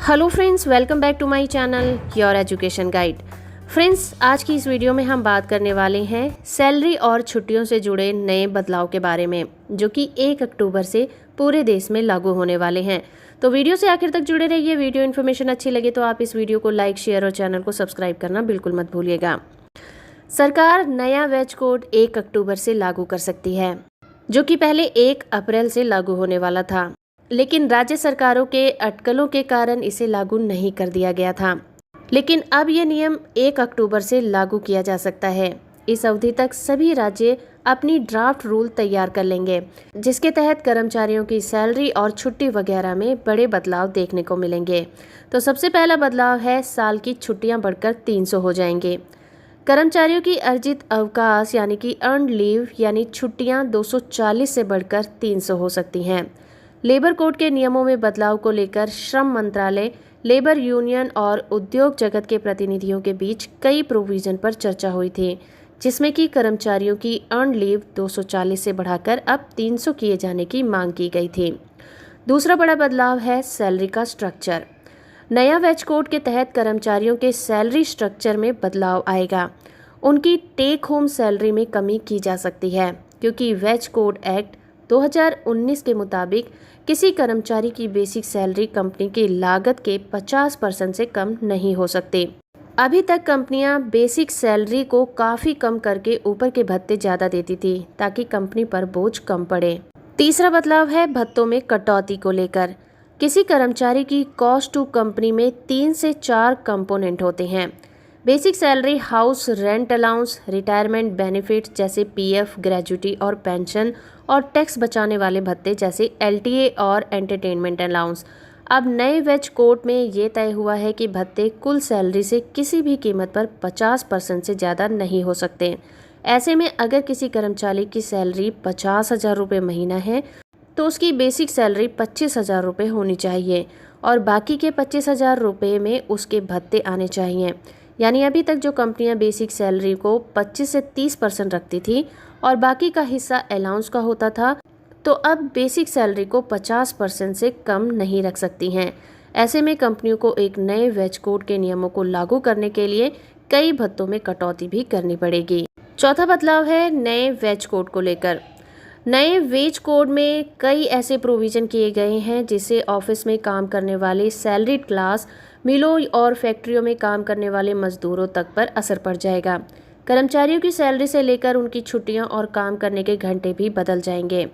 Hello friends, welcome back to my channel your education guide. Friends, आज की इस video में हम बात करने वाले हैं सैलरी और छुट्टियों से जुड़े नए बदलाव के बारे में, जो कि 1 अक्टूबर से पूरे देश में लागू होने वाले हैं। तो वीडियो से आखिर तक जुड़े रहिए। वीडियो इन्फॉर्मेशन अच्छी लगे तो आप इस वीडियो को लाइक, शेयर और चैनल को सब्सक्राइब करना बिल्कुल मत भूलिएगा। सरकार नया वेज कोड 1 अक्टूबर से लागू कर सकती है, जो कि पहले 1 अप्रैल से लागू होने वाला था, लेकिन राज्य सरकारों के अटकलों के कारण इसे लागू नहीं कर दिया गया था। लेकिन अब ये नियम 1 अक्टूबर से लागू किया जा सकता है। इस अवधि तक सभी राज्य अपनी ड्राफ्ट रूल तैयार कर लेंगे, जिसके तहत कर्मचारियों की सैलरी और छुट्टी वगैरह में बड़े बदलाव देखने को मिलेंगे। तो सबसे पहला बदलाव है, साल की छुट्टियां बढ़कर 300 हो जाएंगे। कर्मचारियों की अर्जित अवकाश यानी कि अर्न्ड लीव यानी छुट्टियां 240 से बढ़कर 300 हो सकती हैं। लेबर कोड के नियमों में बदलाव को लेकर श्रम मंत्रालय, लेबर यूनियन और उद्योग जगत के प्रतिनिधियों के बीच कई प्रोविजन पर चर्चा हुई थी, जिसमें कि कर्मचारियों की अर्न्ड लीव 240 से बढ़ाकर अब 300 किए जाने की मांग की गई थी। दूसरा बड़ा बदलाव है सैलरी का स्ट्रक्चर। नया वेज कोड के तहत कर्मचारियों के सैलरी स्ट्रक्चर में बदलाव आएगा। उनकी टेक होम सैलरी में कमी की जा सकती है, क्योंकि वेज कोड एक्ट 2019 के मुताबिक किसी कर्मचारी की बेसिक सैलरी कंपनी की लागत के 50% से कम नहीं हो सकती। अभी तक कंपनियां बेसिक सैलरी को काफी कम करके ऊपर के भत्ते ज्यादा देती थी, ताकि कंपनी पर बोझ कम पड़े। तीसरा बदलाव है भत्तों में कटौती को लेकर। किसी कर्मचारी की कॉस्ट टू कंपनी में 3 से 4 कंपोनेंट होते हैं। Basic salary, house rent allowance, retirement benefit जैसे पीएफ, ग्रेजुटी और पेंशन, और टैक्स बचाने वाले भत्ते जैसे एलटीए और एंटरटेनमेंट अलाउंस। अब नए वेज कोड में ये तय हुआ है कि भत्ते कुल सैलरी से किसी भी कीमत पर 50% से ज़्यादा नहीं हो सकते। ऐसे में अगर किसी कर्मचारी की सैलरी 50,000 रुपये महीना है, तो उसकी बेसिक सैलरी 25,000 रुपये होनी चाहिए और बाकी के 25,000 रुपये में उसके भत्ते आने चाहिए। यानी अभी तक जो कंपनियां बेसिक सैलरी को 25 से 30% रखती थी और बाकी का हिस्सा अलाउंस का होता था, तो अब बेसिक सैलरी को 50% से कम नहीं रख सकती हैं। ऐसे में कंपनियों को एक नए वेज कोड के नियमों को लागू करने के लिए कई भत्तों में कटौती भी करनी पड़ेगी। चौथा बदलाव है नए वेज कोड को लेकर। नए वेज कोड में कई ऐसे प्रोविजन किए गए हैं जिससे ऑफिस में काम करने वाले सैलरीड क्लास, मिलों और फैक्ट्रियों में काम करने वाले मजदूरों तक पर असर पड़ जाएगा। कर्मचारियों की सैलरी से लेकर उनकी छुट्टियां और काम करने के घंटे भी बदल जाएंगे।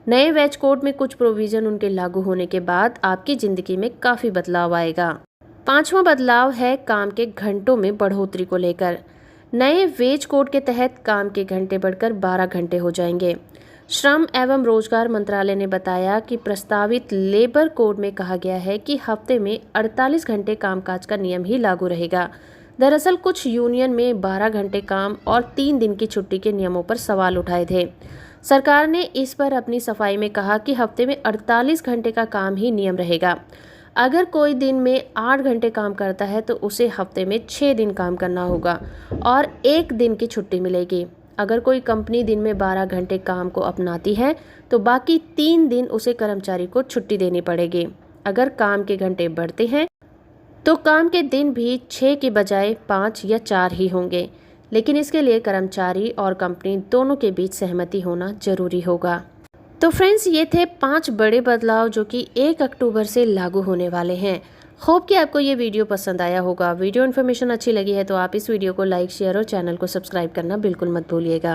नए वेज कोड में कुछ प्रोविजन उनके लागू होने के बाद आपकी जिंदगी में काफी बदलाव आएगा। पांचवा बदलाव है काम के घंटों में बढ़ोतरी को लेकर। नए वेज कोड के तहत काम के घंटे बढ़कर 12 घंटे हो जाएंगे। श्रम एवं रोजगार मंत्रालय ने बताया कि प्रस्तावित लेबर कोड में कहा गया है कि हफ्ते में 48 घंटे कामकाज का नियम ही लागू रहेगा। दरअसल कुछ यूनियन में 12 घंटे काम और 3 दिन की छुट्टी के नियमों पर सवाल उठाए थे। सरकार ने इस पर अपनी सफाई में कहा कि हफ्ते में 48 घंटे का काम ही नियम रहेगा। अगर कोई दिन में 8 घंटे काम करता है तो उसे हफ्ते में 6 दिन काम करना होगा और 1 दिन की छुट्टी मिलेगी। अगर कोई कंपनी दिन में 12 घंटे काम को अपनाती है तो बाकी 3 दिन उसे कर्मचारी को छुट्टी देनी पड़ेगी। अगर काम के घंटे बढ़ते हैं तो काम के दिन भी 6 की बजाय 5 या 4 ही होंगे, लेकिन इसके लिए कर्मचारी और कंपनी दोनों के बीच सहमति होना जरूरी होगा। तो फ्रेंड्स, ये थे 5 बड़े बदलाव जो कि 1 अक्टूबर से लागू होने वाले हैं। होप कि आपको ये वीडियो पसंद आया होगा। वीडियो इन्फॉर्मेशन अच्छी लगी है तो आप इस वीडियो को लाइक, शेयर और चैनल को सब्सक्राइब करना बिल्कुल मत भूलिएगा।